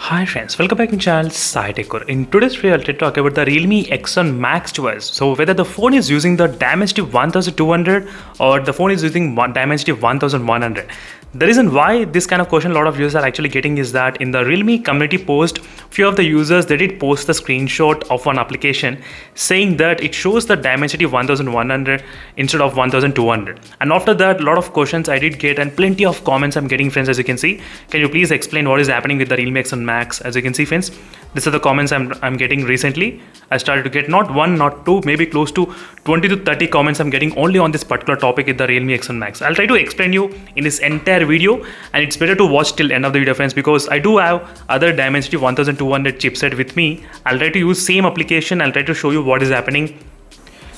Hi friends, welcome back to channel SciTech. In today's video, I'll talk about the Realme X7 Max device. So whether the phone is using the Dimensity 1200 or the phone is using Dimensity 1100. The reason why this kind of question a lot of users are actually getting is that in the Realme community post, few of the users they did post the screenshot of one application saying that it shows the Dimensity 1100 instead of 1200. And after that, a lot of questions I did get and plenty of comments I'm getting, friends, as you can see. Can you please explain what is happening with the Realme X7 Max? As you can see, friends, these are the comments I'm getting recently. I started to get not one, not two, maybe close to 20 to 30 comments I'm getting only on this particular topic with the Realme X7 Max. I'll try to explain you in this entire video, and it's better to watch till end of the video, friends, because I do have other Dimensity 1200 chipset with me. I'll try to use same application. I'll try to show you what is happening.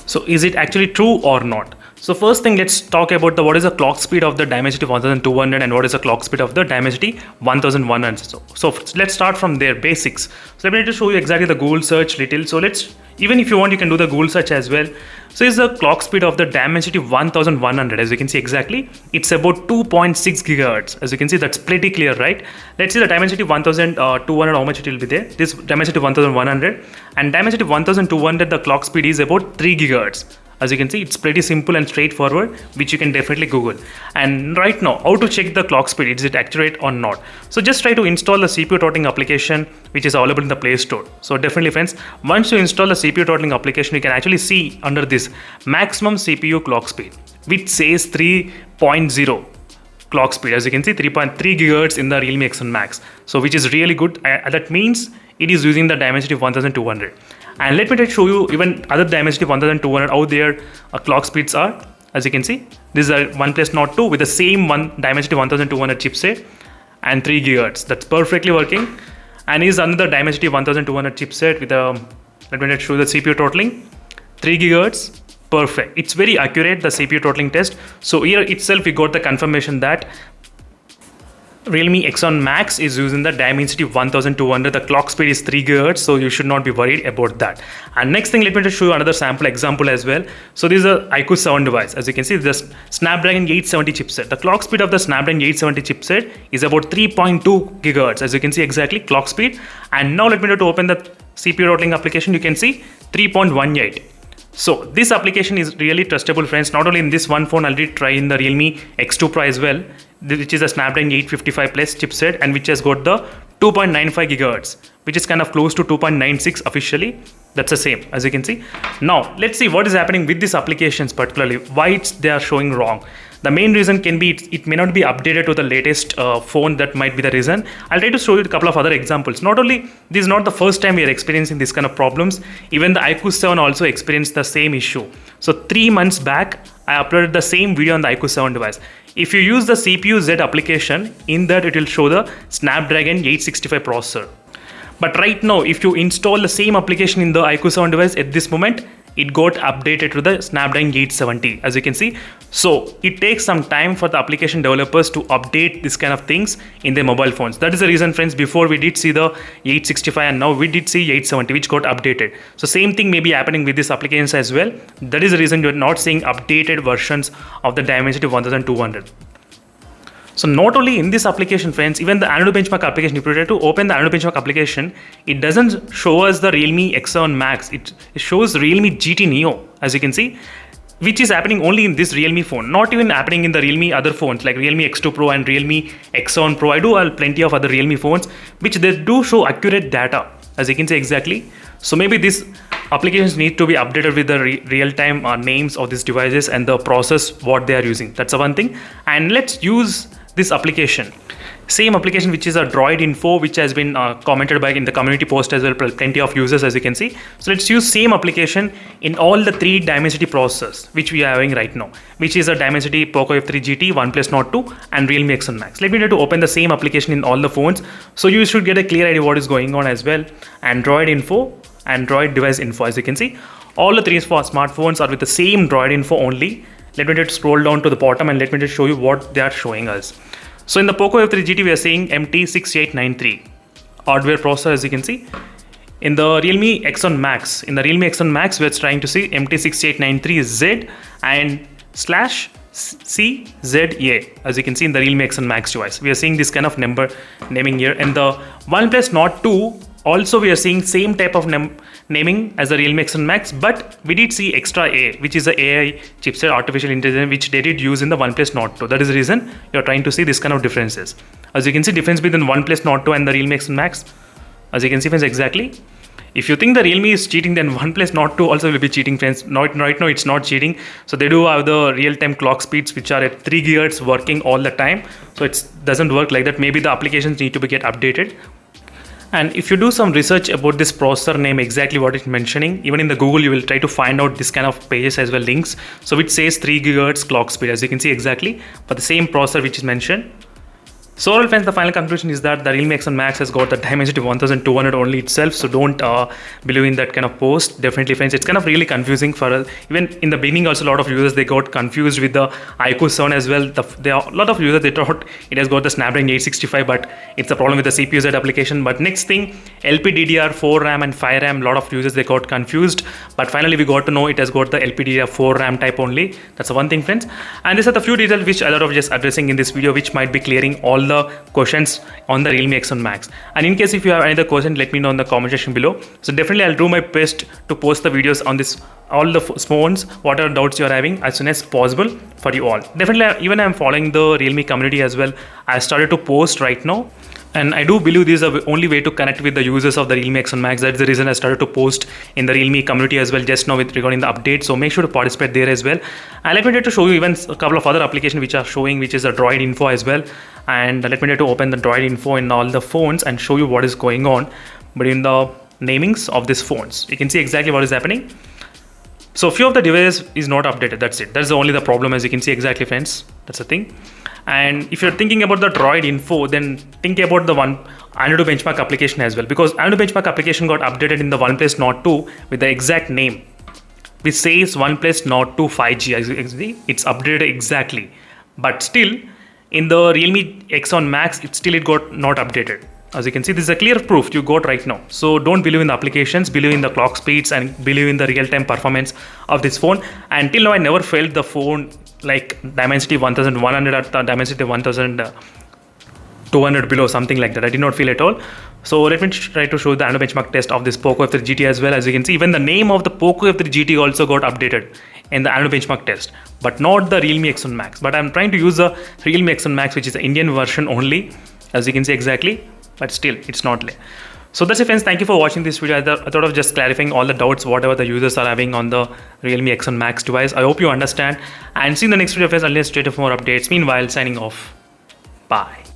So is it actually true or not? So first thing, let's talk about what is the clock speed of the Dimensity 1200 and what is the clock speed of the Dimensity 1100. So let's start from there, basics. So let me just show you exactly the Google search little. So even if you want, you can do the Google search as well. So is the clock speed of the Dimensity 1100, as you can see exactly, it's about 2.6 gigahertz. As you can see, that's pretty clear, right? Let's see the Dimensity 1200, how much it will be there. This Dimensity 1100 and Dimensity 1200, the clock speed is about 3 gigahertz. As you can see, it's pretty simple and straightforward, which you can definitely Google. And right now, how to check the clock speed? Is it accurate or not? So just try to install the CPU throttling application, which is available in the Play Store. So definitely, friends, once you install the CPU throttling application, you can actually see under this maximum CPU clock speed, which says 3.0 clock speed. As you can see, 3.3 gigahertz in the Realme X7 Max. So which is really good. That means it is using the Dimensity 1200. And let me just show you even other Dimensity 1200 how their clock speeds are. As you can see, this is a OnePlus Nord 2 with the same Dimensity 1200 chipset and 3 gigahertz. That's perfectly working. And is another Dimensity 1200 chipset with a, let me just show the CPU throttling, 3 gigahertz. Perfect. It's very accurate, the CPU throttling test. So here itself we got the confirmation that Realme X7 Max is using the Dimensity 1200. The clock speed is 3 GHz, so you should not be worried about that. And next thing, let me just show you another sample example as well. So this is a iQOO 7 device. As you can see, the Snapdragon 870 chipset. The clock speed of the Snapdragon 870 chipset is about 3.2 GHz. As you can see exactly, clock speed. And now let me just open the CPU throttling application. You can see 3.18. So this application is really trustable, friends. Not only in this one phone, I did try in the Realme X2 Pro as well, which is a Snapdragon 855 plus chipset and which has got the 2.95 gigahertz, which is kind of close to 2.96 officially. That's the same, as you can see. Now let's see what is happening with these applications, particularly why they are showing wrong. The main reason can be it may not be updated to the latest phone. That might be the reason. I'll try to show you a couple of other examples. Not only this is not the first time we are experiencing this kind of problems. Even the iQOO 7 also experienced the same issue. So 3 months back, I uploaded the same video on the iQOO 7 device. If you use the CPU Z application, in that it will show the Snapdragon 865 processor. But right now, if you install the same application in the iQOO 7 device at this moment, it got updated to the Snapdragon 870, as you can see. So it takes some time for the application developers to update this kind of things in their mobile phones. That is the reason, friends, before we did see the 865 and now we did see 870, which got updated. So same thing may be happening with these applications as well. That is the reason you're not seeing updated versions of the Dimensity 1200. So not only in this application, friends, even the Antutu Benchmark application, if you try to open the Antutu Benchmark application, it doesn't show us the Realme X7 Max. It shows Realme GT Neo, as you can see, which is happening only in this Realme phone, not even happening in the Realme other phones like Realme X2 Pro and Realme X7 Pro. I do have plenty of other Realme phones which they do show accurate data, as you can see exactly. So maybe these applications need to be updated with the real-time names of these devices and the process what they are using. That's the one thing. And let's use this application, same application, which is a Droid Info, which has been commented by in the community post as well, plenty of users, as you can see. So let's use same application in all the 3 Dimensity processors which we are having right now, which is a Dimensity Poco F3 GT, OnePlus Nord 2 and Realme X7 Max. Let me try to open the same application in all the phones, so you should get a clear idea what is going on as well. And Droid Info and Droid Device Info, as you can see, all the 3 smartphones are with the same Droid Info only. Let me just scroll down to the bottom and let me just show you what they are showing us. So in the Poco F3 GT, we are seeing MT6893 hardware processor, as you can see. In the Realme X7 Max, we are trying to see MT6893Z and CZA, as you can see in the Realme X7 Max device. We are seeing this kind of number naming here. And the OnePlus Nord 2, also we are seeing same type of naming as the Realme X7 Max, but we did see extra A, which is the AI chipset, artificial intelligence, which they did use in the OnePlus Nord 2. That is the reason you're trying to see this kind of differences. As you can see, difference between OnePlus Nord 2 and the Realme X7 Max. As you can see, friends, exactly. If you think the Realme is cheating, then OnePlus Nord 2 also will be cheating, friends. Right now, it's not cheating. So they do have the real-time clock speeds, which are at 3 GHz working all the time. So it doesn't work like that. Maybe the applications need to get updated. And if you do some research about this processor name, exactly what it's mentioning, even in the Google, you will try to find out this kind of pages as well, links. So it says 3 GHz clock speed, as you can see exactly, for the same processor which is mentioned. So overall, friends, the final conclusion is that the Realme X7 Max has got the Dimensity 1200 only itself. So don't believe in that kind of post. Definitely, friends, it's kind of really confusing for us. Even in the beginning, also a lot of users, they got confused with the iQOO 7 as well. There are a lot of users, they thought it has got the Snapdragon 865, but it's a problem with the CPU-Z application. But next thing, LPDDR4 RAM and 5 RAM, a lot of users, they got confused. But finally, we got to know it has got the LPDDR4 RAM type only. That's the one thing, friends. And these are the few details which I thought of just addressing in this video, which might be clearing all the questions on the Realme X7 Max. And in case if you have any other question, let me know in the comment section below. So definitely I'll do my best to post the videos on this all the phones, whatever doubts you are having, as soon as possible for you all. Definitely, even I'm following the Realme community as well. I started to post right now. And I do believe this is the only way to connect with the users of the Realme X7 Max. That's the reason I started to post in the Realme community as well just now with regarding the update. So make sure to participate there as well. And let me try to show you even a couple of other applications which are showing, which is the Droid info as well. And let me try to open the Droid info in all the phones and show you what is going on between the namings of these phones. You can see exactly what is happening. So few of the devices is not updated. That's it. That's only the problem, as you can see exactly, friends. That's the thing. And if you're thinking about the Droid info, then think about the one Android benchmark application as well, because Android benchmark application got updated in the OnePlus Nord 2 with the exact name, which says OnePlus Nord 2 5G. It's updated exactly, but still in the Realme X7 Max, it got not updated. As you can see, this is a clear proof you got right now. So don't believe in the applications, believe in the clock speeds and believe in the real-time performance of this phone. And till now, I never felt the phone like Dimensity 1100 or the Dimensity 1200 below, something like that. I did not feel at all. So let me try to show the Android benchmark test of this Poco F3 GT as well. As you can see, even the name of the Poco F3 GT also got updated in the Android benchmark test, but not the Realme X7 Max. But I'm trying to use the Realme X7 Max, which is the Indian version only, as you can see exactly. But still, it's not there. So that's it, friends. Thank you for watching this video. I thought of just clarifying all the doubts, whatever the users are having on the Realme X7 Max device. I hope you understand. And see you in the next video, friends. I'll stay tuned for more updates. Meanwhile, signing off. Bye.